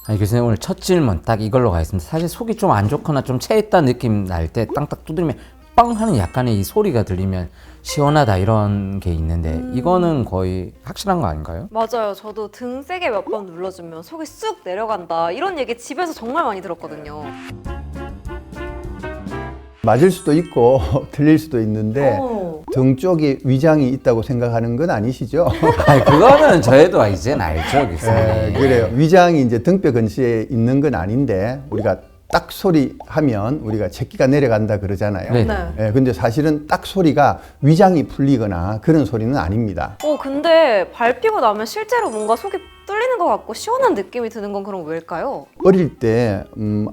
아니 교수님 오늘 첫 질문 딱 이걸로 가겠습니다. 사실 속이 좀 안 좋거나 좀 체했다는 느낌 날 때 땅딱 두드리면 빵 하는 약간의 이 소리가 들리면 시원하다 이런 게 있는데 이거는 거의 확실한 거 아닌가요? 맞아요. 저도 등 세게 몇 번 눌러주면 속이 쑥 내려간다. 이런 얘기 집에서 정말 많이 들었거든요. 맞을 수도 있고 틀릴 수도 있는데 등 쪽에 위장이 있다고 생각하는 건 아니시죠? 아니 그거는 저희도 이제는 알죠 교수님. 그래요. 위장이 이제 등뼈 근처에 있는 건 아닌데 우리가 딱 소리 하면 우리가 채기가 내려간다 그러잖아요. 네. 네. 근데 사실은 딱 소리가 위장이 풀리거나 그런 소리는 아닙니다. 근데 밟히고 나면 실제로 뭔가 속이 뚫리는 것 같고 시원한 느낌이 드는 건 그럼 왜일까요? 어릴 때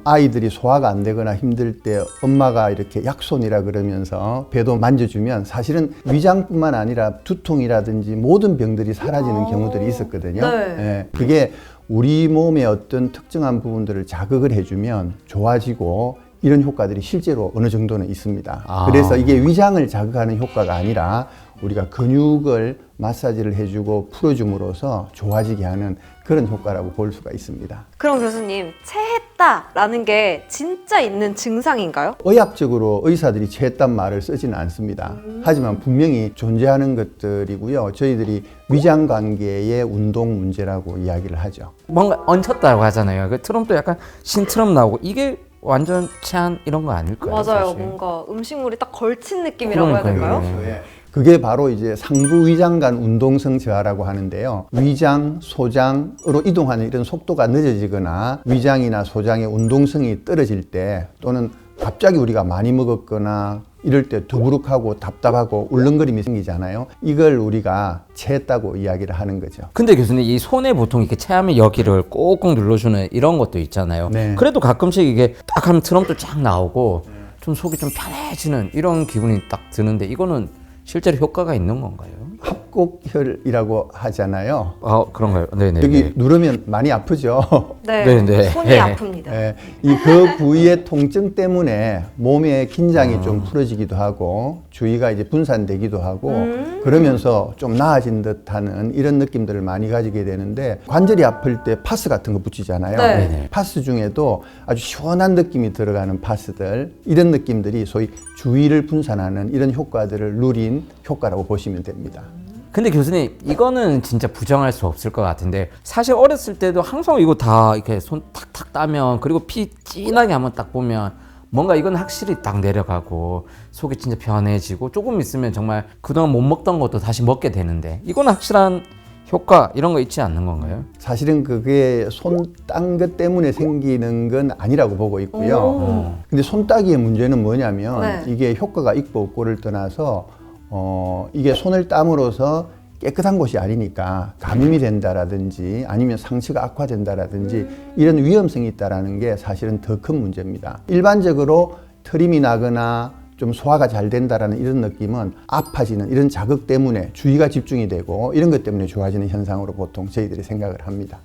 아이들이 소화가 안 되거나 힘들 때 엄마가 이렇게 약손이라 그러면서 배도 만져주면 사실은 위장뿐만 아니라 두통이라든지 모든 병들이 사라지는 경우들이 있었거든요. 네. 그게 우리 몸의 어떤 특정한 부분들을 자극을 해주면 좋아지고 이런 효과들이 실제로 어느 정도는 있습니다. 그래서 이게 위장을 자극하는 효과가 아니라 우리가 근육을 마사지를 해주고 풀어줌으로써 좋아지게 하는 그런 효과라고 볼 수가 있습니다. 그럼 교수님, 체했다라는 게 진짜 있는 증상인가요? 의학적으로 의사들이 체했단 말을 쓰지는 않습니다. 하지만 분명히 존재하는 것들이고요. 저희들이 위장관계의 운동 문제라고 이야기를 하죠. 뭔가 얹혔다고 하잖아요. 그 트럼프도 약간 신트럼 나오고 이게 완전 체한 이런 거 아닐까요? 맞아요. 사실? 뭔가 음식물이 딱 걸친 느낌이라고 해야 그러니까요. 될까요? 그게 바로 이제 상부위장관 운동성 저하라고 하는데요. 위장, 소장으로 이동하는 이런 속도가 늦어지거나 위장이나 소장의 운동성이 떨어질 때 또는 갑자기 우리가 많이 먹었거나 이럴 때 더부룩하고 답답하고 울렁거림이 생기잖아요. 이걸 우리가 체했다고 이야기를 하는 거죠. 근데 교수님 이 손에 보통 이렇게 체하면 여기를 꼭꼭 눌러주는 이런 것도 있잖아요. 네. 그래도 가끔씩 이게 딱 하면 트럼프도 쫙 나오고 좀 속이 좀 편해지는 이런 기분이 딱 드는데 이거는 실제로 효과가 있는 건가요? 합곡혈이라고 하잖아요. 그런가요? 네네. 여기 누르면 많이 아프죠. 네, 네. 손이 네. 아픕니다. 이 그 부위의 통증 때문에 몸의 긴장이 좀 풀어지기도 하고 주의가 이제 분산되기도 하고 그러면서 좀 나아진 듯하는 이런 느낌들을 많이 가지게 되는데 관절이 아플 때 파스 같은 거 붙이잖아요. 네. 파스 중에도 아주 시원한 느낌이 들어가는 파스들 이런 느낌들이 소위 주의를 분산하는 이런 효과들을 누린 효과라고 보시면 됩니다. 근데 교수님 이거는 진짜 부정할 수 없을 것 같은데 사실 어렸을 때도 항상 이거 다 이렇게 손 탁탁 따면 그리고 피 진하게 한번 딱 보면 뭔가 이건 확실히 딱 내려가고 속이 진짜 편해지고 조금 있으면 정말 그동안 못 먹던 것도 다시 먹게 되는데 이건 확실한 효과 이런 거 있지 않는 건가요? 사실은 그게 손 딴 것 때문에 생기는 건 아니라고 보고 있고요. 근데 손 따기의 문제는 뭐냐면 네. 이게 효과가 있고 없고를 떠나서 이게 손을 땀으로써 깨끗한 곳이 아니니까 감염이 된다라든지 아니면 상처가 악화된다라든지 이런 위험성이 있다라는 게 사실은 더 큰 문제입니다. 일반적으로 트림이 나거나 좀 소화가 잘 된다라는 이런 느낌은 아파지는 이런 자극 때문에 주의가 집중이 되고 이런 것 때문에 좋아지는 현상으로 보통 저희들이 생각을 합니다.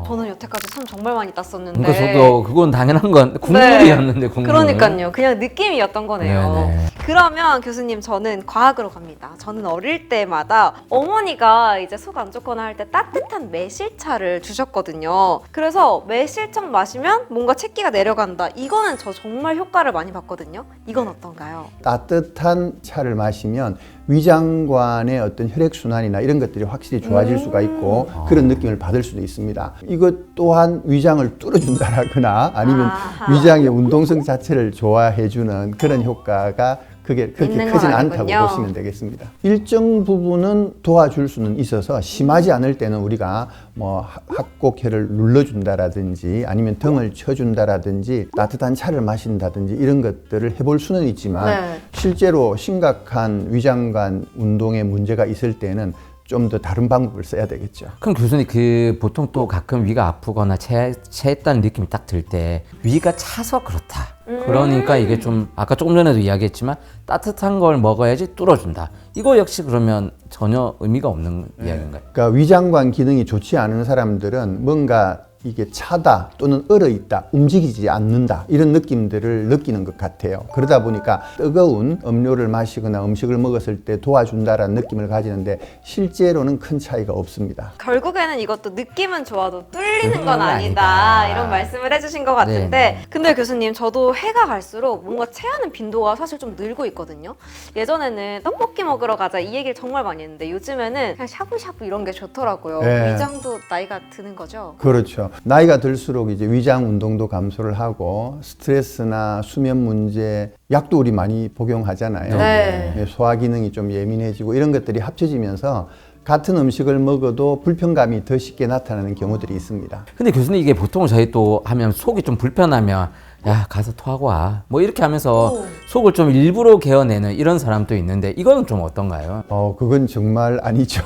저는 여태까지 손 정말 많이 땄었는데. 그러니까 저도 그건 당연한 건 국물이었는데 국물. 그러니까요. 그냥 느낌이었던 거네요. 네네. 그러면 교수님 저는 과학으로 갑니다. 저는 어릴 때마다 어머니가 이제 속 안 좋거나 할 때 따뜻한 매실차를 주셨거든요. 그래서 매실청 마시면 뭔가 체기가 내려간다. 이거는 저 정말 효과를 많이 봤거든요. 이건 어떤가요? 따뜻한 차를 마시면 위장관의 어떤 혈액순환이나 이런 것들이 확실히 좋아질 수가 있고 그런 느낌을 받을 수도 있습니다. 이것 또한 위장을 뚫어준다거나 아니면 아하. 위장의 운동성 자체를 좋아해주는 그런 효과가 그렇게 있는 건 크진 않다고 아니군요. 보시면 되겠습니다. 일정 부분은 도와줄 수는 있어서 심하지 않을 때는 우리가 뭐 합곡혈을 눌러준다라든지 아니면 등을 쳐준다라든지 따뜻한 차를 마신다든지 이런 것들을 해볼 수는 있지만 네. 실제로 심각한 위장관 운동에 문제가 있을 때는 좀 더 다른 방법을 써야 되겠죠. 그럼 교수님 그 보통 또 가끔 위가 아프거나 체했다는 느낌이 딱 들 때 위가 차서 그렇다. 그러니까 이게 좀 아까 조금 전에도 이야기했지만 따뜻한 걸 먹어야지 뚫어준다. 이거 역시 그러면 전혀 의미가 없는 이야기인가요? 그러니까 위장관 기능이 좋지 않은 사람들은 뭔가 이게 차다 또는 얼어 있다, 움직이지 않는다 이런 느낌들을 느끼는 것 같아요. 그러다 보니까 뜨거운 음료를 마시거나 음식을 먹었을 때 도와준다라는 느낌을 가지는데 실제로는 큰 차이가 없습니다. 결국에는 이것도 느낌은 좋아도 뚫리는 건 건 아니다. 아니다. 이런 말씀을 해주신 것 같은데 네. 근데 교수님 저도 해가 갈수록 뭔가 체하는 빈도가 사실 좀 늘고 있거든요. 예전에는 떡볶이 먹으러 가자 이 얘기를 정말 많이 했는데 요즘에는 그냥 샤브샤브 이런 게 좋더라고요. 네. 위장도 나이가 드는 거죠? 그렇죠. 나이가 들수록 이제 위장 운동도 감소를 하고 스트레스나 수면 문제, 약도 우리 많이 복용하잖아요. 네. 소화 기능이 좀 예민해지고 이런 것들이 합쳐지면서 같은 음식을 먹어도 불편감이 더 쉽게 나타나는 경우들이 있습니다. 근데 교수님 이게 보통 저희 또 하면 속이 좀 불편하면 야 가서 토하고 와 뭐 이렇게 하면서 속을 좀 일부러 개어내는 이런 사람도 있는데 이거는 좀 어떤가요? 그건 정말 아니죠.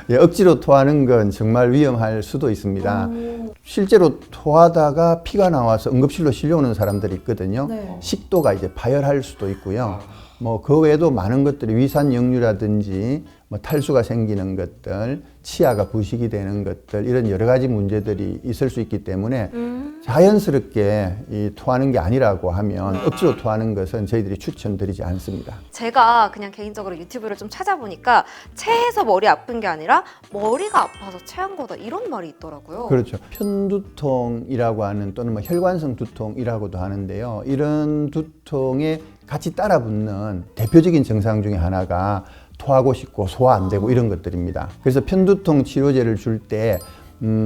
예, 억지로 토하는 건 정말 위험할 수도 있습니다. 실제로 토하다가 피가 나와서 응급실로 실려오는 사람들이 있거든요. 식도가 이제 파열할 수도 있고요. 뭐 그 외에도 많은 것들이 위산 역류라든지 뭐 탈수가 생기는 것들, 치아가 부식이 되는 것들 이런 여러 가지 문제들이 있을 수 있기 때문에 자연스럽게 이 토하는 게 아니라고 하면 억지로 토하는 것은 저희들이 추천드리지 않습니다. 제가 그냥 개인적으로 유튜브를 좀 찾아보니까 체해서 머리 아픈 게 아니라 머리가 아파서 체한 거다 이런 말이 있더라고요. 그렇죠. 편두통이라고 하는 또는 뭐 혈관성 두통이라고도 하는데요. 이런 두통에 같이 따라붙는 대표적인 증상 중에 하나가 토하고 싶고 소화 안 되고 이런 것들입니다. 그래서 편두통 치료제를 줄 때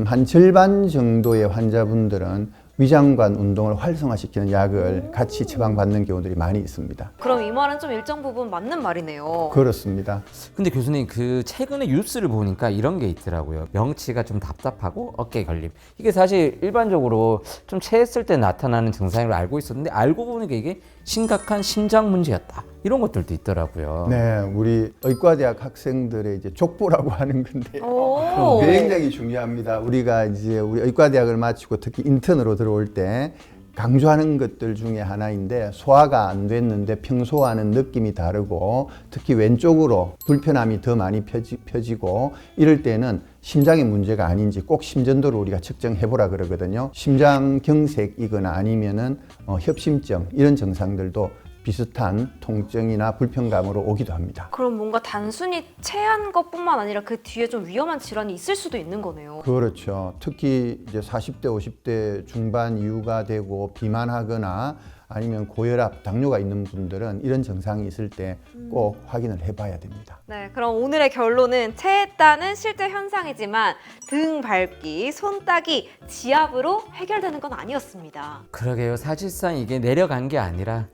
한 절반 정도의 환자분들은 위장관 운동을 활성화시키는 약을 같이 처방받는 경우들이 많이 있습니다. 그럼 이 말은 좀 일정 부분 맞는 말이네요. 그렇습니다. 근데 교수님 그 최근에 뉴스를 보니까 이런 게 있더라고요. 명치가 좀 답답하고 어깨 결림. 이게 사실 일반적으로 좀 체했을 때 나타나는 증상으로 알고 있었는데 알고 보니까 이게 심각한 심장 문제였다. 이런 것들도 있더라고요. 네, 우리 의과대학 학생들의 이제 족보라고 하는 건데요. 오. 굉장히 중요합니다. 우리가 이제 우리 의과대학을 마치고 특히 인턴으로 들어올 때 강조하는 것들 중에 하나인데 소화가 안 됐는데 평소와는 느낌이 다르고 특히 왼쪽으로 불편함이 더 많이 펴지고 이럴 때는 심장의 문제가 아닌지 꼭 심전도를 우리가 측정해 보라 그러거든요. 심장경색이거나 아니면은 협심증 이런 증상들도 비슷한 통증이나 불편감으로 오기도 합니다. 그럼 뭔가 단순히 체한 것뿐만 아니라 그 뒤에 좀 위험한 질환이 있을 수도 있는 거네요. 그렇죠. 특히 이제 40대, 50대 중반 이후가 되고 비만하거나 아니면 고혈압, 당뇨가 있는 분들은 이런 증상이 있을 때 꼭 확인을 해봐야 됩니다. 네, 그럼 오늘의 결론은 체했다는 실제 현상이지만 등 밟기, 손 따기, 지압으로 해결되는 건 아니었습니다. 그러게요. 사실상 이게 내려간 게 아니라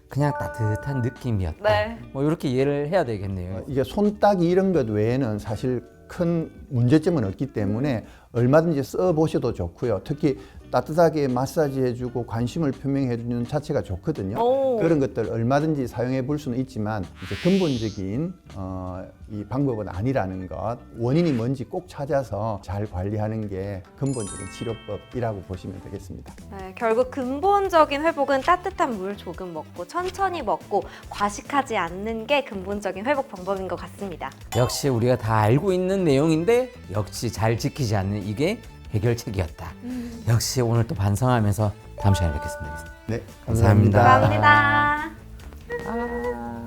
그냥 따뜻한 느낌이었다. 네. 뭐 이렇게 이해를 해야 되겠네요. 이게 손따기 이런 것 외에는 사실 큰 문제점은 없기 때문에 얼마든지 써보셔도 좋고요. 특히 따뜻하게 마사지 해주고 관심을 표명해 주는 자체가 좋거든요. 오. 그런 것들 얼마든지 사용해 볼 수는 있지만 이제 근본적인 이 방법은 아니라는 것, 원인이 뭔지 꼭 찾아서 잘 관리하는 게 근본적인 치료법이라고 보시면 되겠습니다. 네, 결국 근본적인 회복은 따뜻한 물 조금 먹고 천천히 먹고 과식하지 않는 게 근본적인 회복 방법인 것 같습니다. 역시 우리가 다 알고 있는 내용인데 역시 잘 지키지 않는 이게 해결책이었다. 역시 오늘 또 반성하면서 다음 시간에 뵙겠습니다. 네, 감사합니다. 감사합니다. 아...